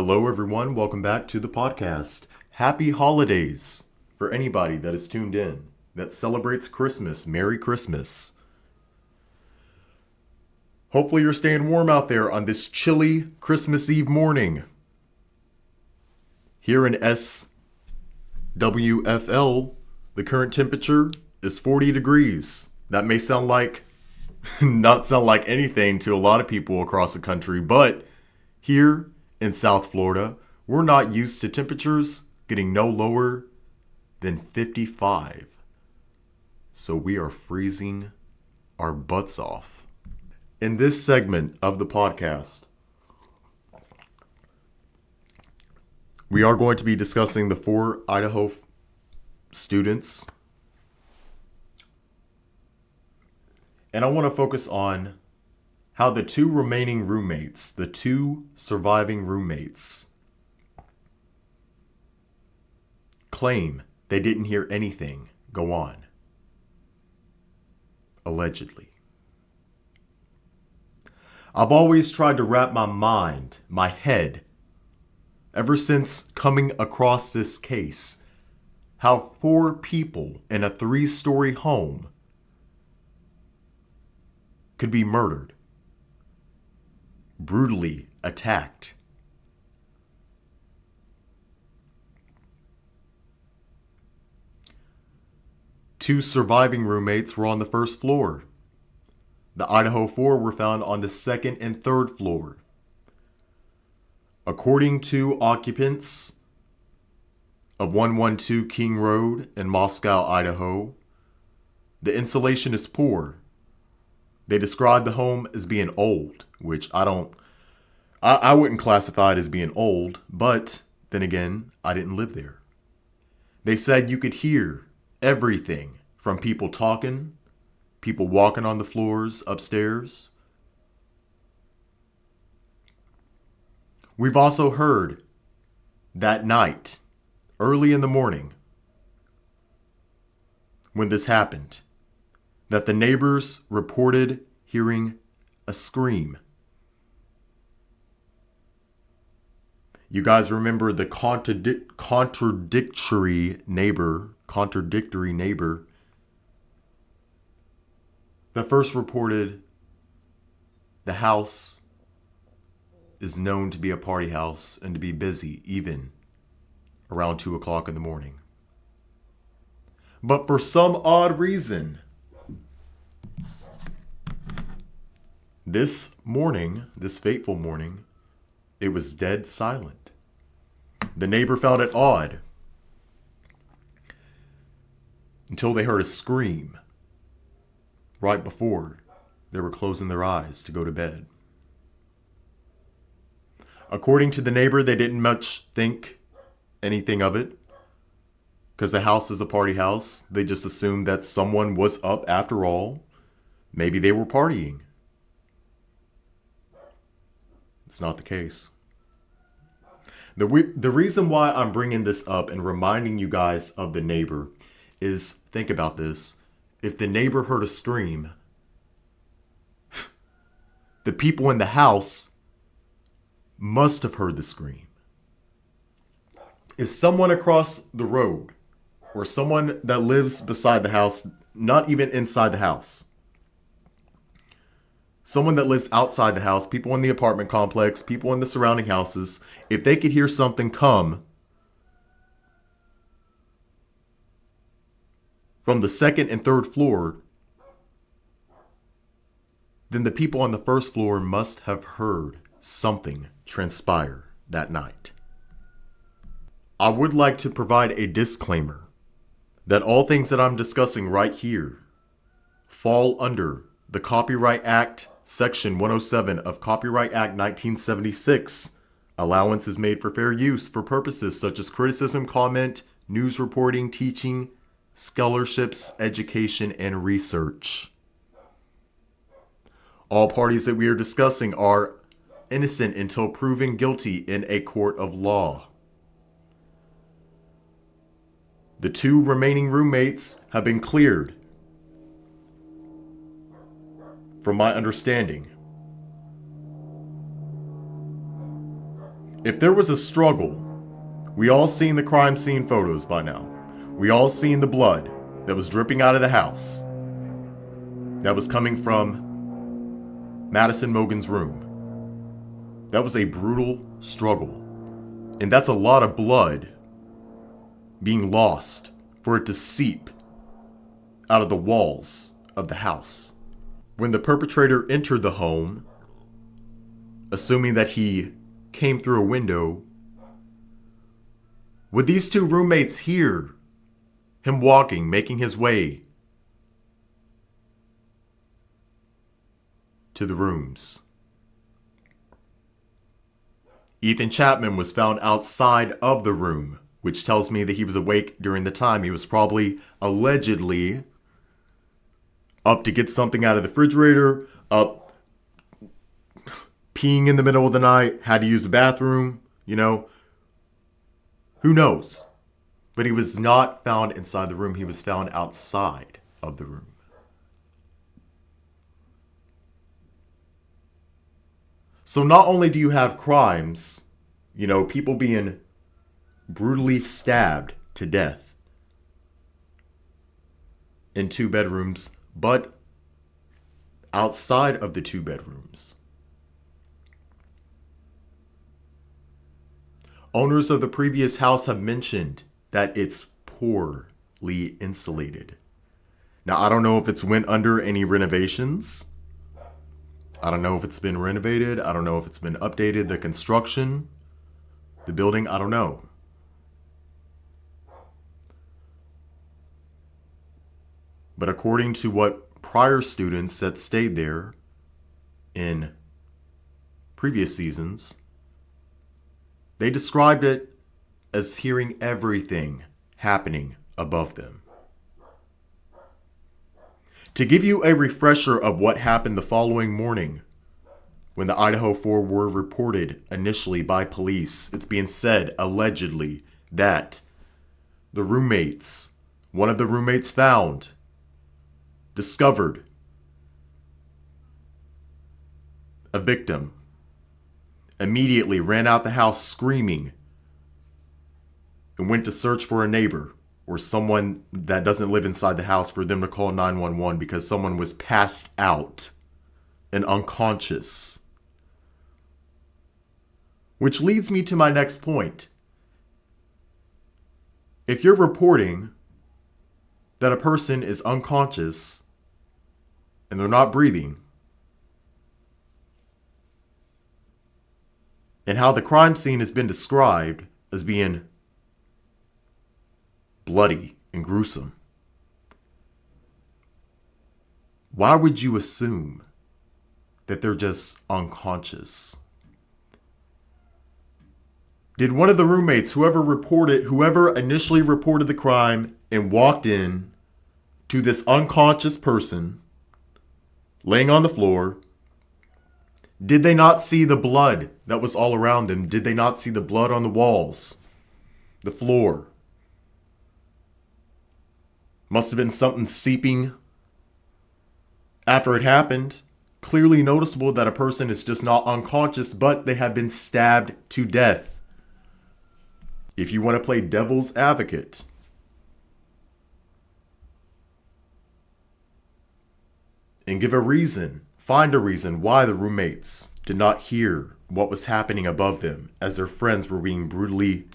Hello, everyone. Welcome back to the podcast. Happy holidays for anybody that is tuned in, that celebrates Christmas. Merry Christmas. Hopefully you're staying warm out there on this chilly Christmas Eve morning. Here in SWFL, the current temperature is 40 degrees. That may sound like, not sound like anything to a lot of people across the country, but here in South Florida, we're not used to temperatures getting no lower than 55. So we are freezing our butts off. In this segment of the podcast, we are going to be discussing the 4 Idaho students. And I want to focus on how the 2 remaining roommates, the 2 surviving roommates, claim they didn't hear anything go on. Allegedly. I've always tried to wrap my head, ever since coming across this case, how 4 people in a 3-story home could be murdered, brutally attacked. Two surviving roommates were on the first floor. The Idaho 4 were found on the 2nd and 3rd floor. According to occupants of 112 King Road in Moscow, Idaho, the insulation is poor. They described the home as being old, which I wouldn't classify it as being old, but then again, I didn't live there. They said you could hear everything from people talking, people walking on the floors upstairs. We've also heard that night, early in the morning, when this happened, that the neighbors reported hearing a scream. You guys remember the contradictory neighbor. That first reported the house is known to be a party house and to be busy even around 2 o'clock in the morning. But for some odd reason, this fateful morning, it was dead silent. The neighbor found it odd until they heard a scream right before they were closing their eyes to go to bed. According to the neighbor, they didn't much think anything of it because the house is a party house. They just assumed that someone was up after all. Maybe they were partying. It's not the case. The reason why I'm bringing this up and reminding you guys of the neighbor is, think about this. If the neighbor heard a scream, the people in the house must have heard the scream. If someone across the road or someone that lives beside the house, not even inside the house, someone that lives outside the house, people in the apartment complex, people in the surrounding houses, if they could hear something come from the 2nd and 3rd floor, then the people on the 1st floor must have heard something transpire that night. I would like to provide a disclaimer that all things that I'm discussing right here fall under the Copyright Act, Section 107 of Copyright Act 1976. Allowance is made for fair use for purposes such as criticism, comment, news reporting, teaching, scholarships, education, and research. All parties that we are discussing are innocent until proven guilty in a court of law. The 2 remaining roommates have been cleared, from my understanding. If there was a struggle, we all seen the crime scene photos by now. We all seen the blood that was dripping out of the house that was coming from Madison Mogen's room. That was a brutal struggle. And that's a lot of blood being lost for it to seep out of the walls of the house. When the perpetrator entered the home, assuming that he came through a window, would these two roommates hear him walking, making his way to the rooms? Ethan Chapman was found outside of the room, which tells me that he was awake during the time. He was probably allegedly up to get something out of the refrigerator, up peeing in the middle of the night, had to use the bathroom, Who knows? But he was not found inside the room. He was found outside of the room. So not only do you have crimes, people being brutally stabbed to death in 2 bedrooms, but outside of the 2 bedrooms. Owners of the previous house have mentioned that it's poorly insulated. Now, I don't know if it's went under any renovations. I don't know if it's been renovated. I don't know if it's been updated. The construction, the building, I don't know. But according to what prior students that stayed there in previous seasons, they described it as hearing everything happening above them. To give you a refresher of what happened the following morning, when the Idaho 4 were reported initially by police, it's being said, allegedly, that one of the roommates discovered a victim, immediately ran out the house screaming, and went to search for a neighbor or someone that doesn't live inside the house for them to call 911 because someone was passed out and unconscious. Which leads me to my next point. If you're reporting that a person is unconscious and they're not breathing, and how the crime scene has been described as being bloody and gruesome, why would you assume that they're just unconscious? Did one of the roommates, whoever initially reported the crime and walked in to this unconscious person laying on the floor, did they not see the blood that was all around them? Did they not see the blood on the walls, the floor? Must have been something seeping after it happened. Clearly noticeable that a person is just not unconscious, but they have been stabbed to death. If you want to play devil's advocate, and find a reason why the roommates did not hear what was happening above them as their friends were being brutally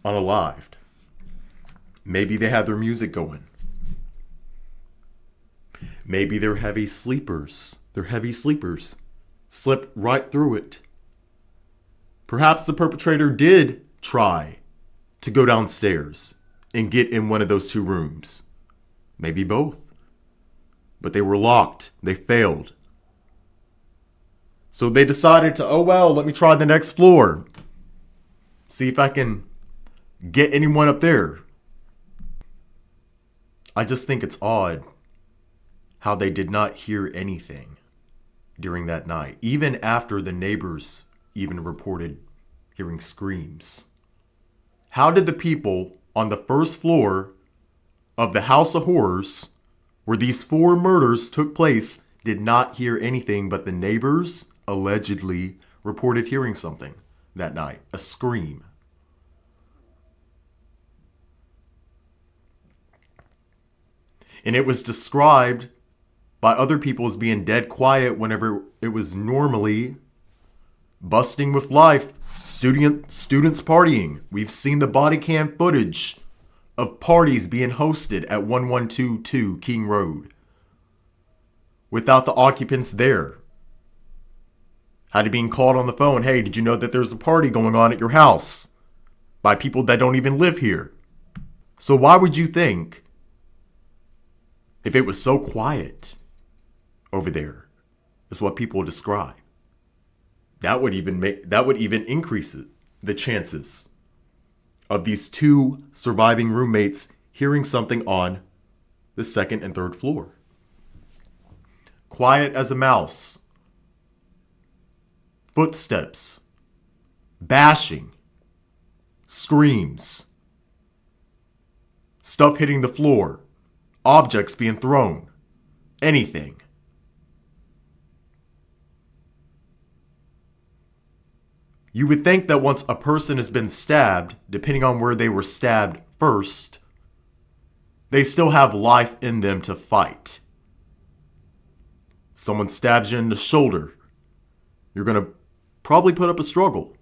unalived. Maybe they had their music going. Maybe they're heavy sleepers. Slipped right through it. Perhaps the perpetrator did try to go downstairs and get in one of those 2 rooms. Maybe both. But they were locked. They failed. So they decided to, let me try the next floor. See if I can get anyone up there. I just think it's odd how they did not hear anything during that night, even after the neighbors even reported hearing screams. How did the people on the first floor of the House of Horrors, where these 4 murders took place, did not hear anything, but the neighbors allegedly reported hearing something that night, a scream. And it was described by other people as being dead quiet whenever it was normally busting with life. Students partying. We've seen the body cam footage of parties being hosted at 1122 King Road without the occupants there. Had it being called on the phone, hey, did you know that there's a party going on at your house by people that don't even live here? So why would you think, if it was so quiet over there, is what people describe, that would even increase the chances of these two surviving roommates hearing something on the second and third floor. Quiet as a mouse. Footsteps. Bashing. Screams. Stuff hitting the floor. Objects being thrown. Anything. You would think that once a person has been stabbed, depending on where they were stabbed first, they still have life in them to fight. Someone stabs you in the shoulder, you're going to probably put up a struggle.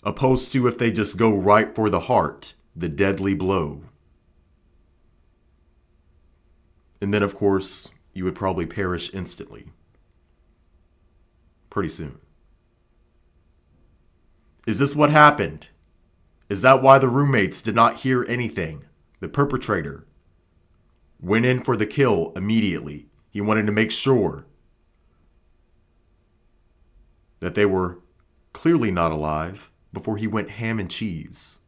Opposed to if they just go right for the heart, the deadly blow. And then, of course, you would probably perish instantly. Pretty soon. Is this what happened? Is that why the roommates did not hear anything? The perpetrator went in for the kill immediately. He wanted to make sure that they were clearly not alive before he went ham and cheese.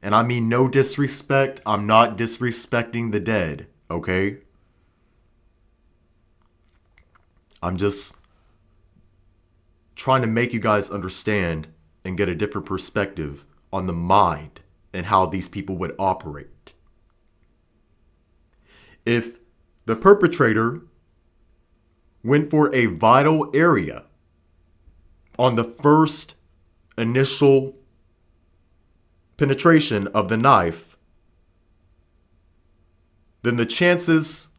And I mean no disrespect. I'm not disrespecting the dead, okay? I'm just trying to make you guys understand and get a different perspective on the mind and how these people would operate. If the perpetrator went for a vital area on the first initial penetration of the knife, then the chances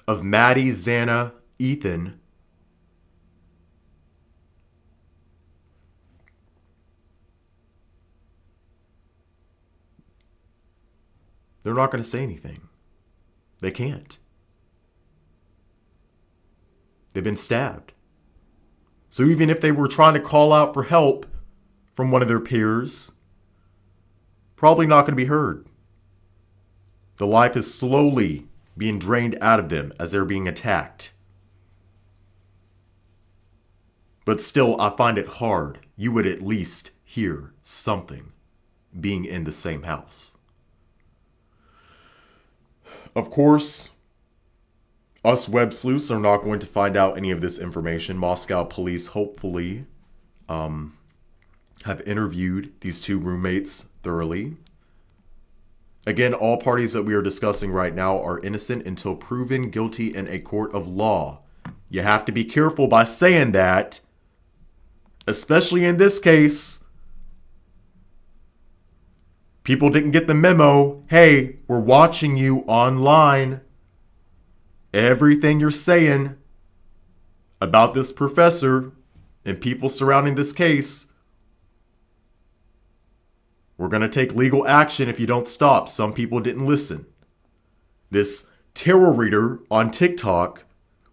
of Maddie, Xana, Ethan they're not going to say anything. They can't. They've been stabbed. So even if they were trying to call out for help from one of their peers, probably not going to be heard. The life is slowly being drained out of them as they're being attacked. But still, I find it hard. You would at least hear something being in the same house. Of course, us web sleuths are not going to find out any of this information. Moscow police hopefully have interviewed these two roommates thoroughly. Again, all parties that we are discussing right now are innocent until proven guilty in a court of law. You have to be careful by saying that, especially in this case. People didn't get the memo. Hey, we're watching you online. Everything you're saying about this professor and people surrounding this case, we're going to take legal action if you don't stop. Some people didn't listen. This tarot reader on TikTok,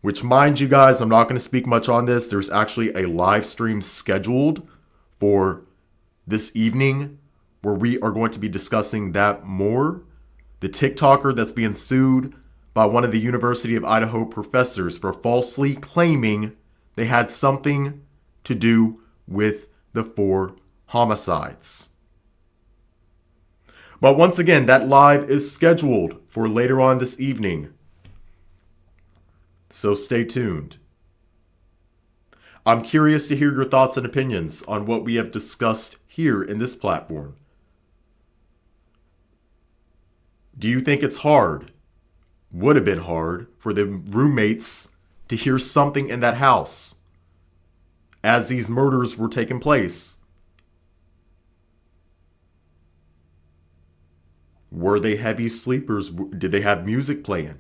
which, mind you guys, I'm not going to speak much on this. There's actually a live stream scheduled for this evening where we are going to be discussing that more. The TikToker that's being sued by one of the University of Idaho professors for falsely claiming they had something to do with the 4 homicides. But once again, that live is scheduled for later on this evening. So stay tuned. I'm curious to hear your thoughts and opinions on what we have discussed here in this platform. Do you think it's hard Would have been hard for the roommates to hear something in that house as these murders were taking place. Were they heavy sleepers? Did they have music playing?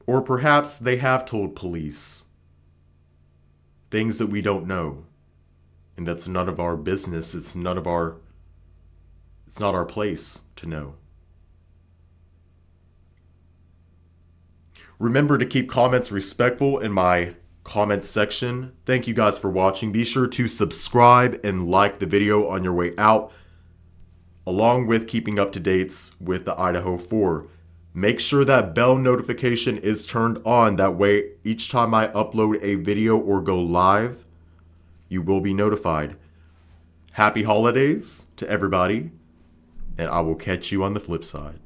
Or perhaps they have told police things that we don't know. And that's none of our business. It's not our place to know. Remember to keep comments respectful in my comments section. Thank you guys for watching. Be sure to subscribe and like the video on your way out, along with keeping up to dates with the Idaho 4. Make sure that bell notification is turned on. That way, each time I upload a video or go live, you will be notified. Happy holidays to everybody, and I will catch you on the flip side.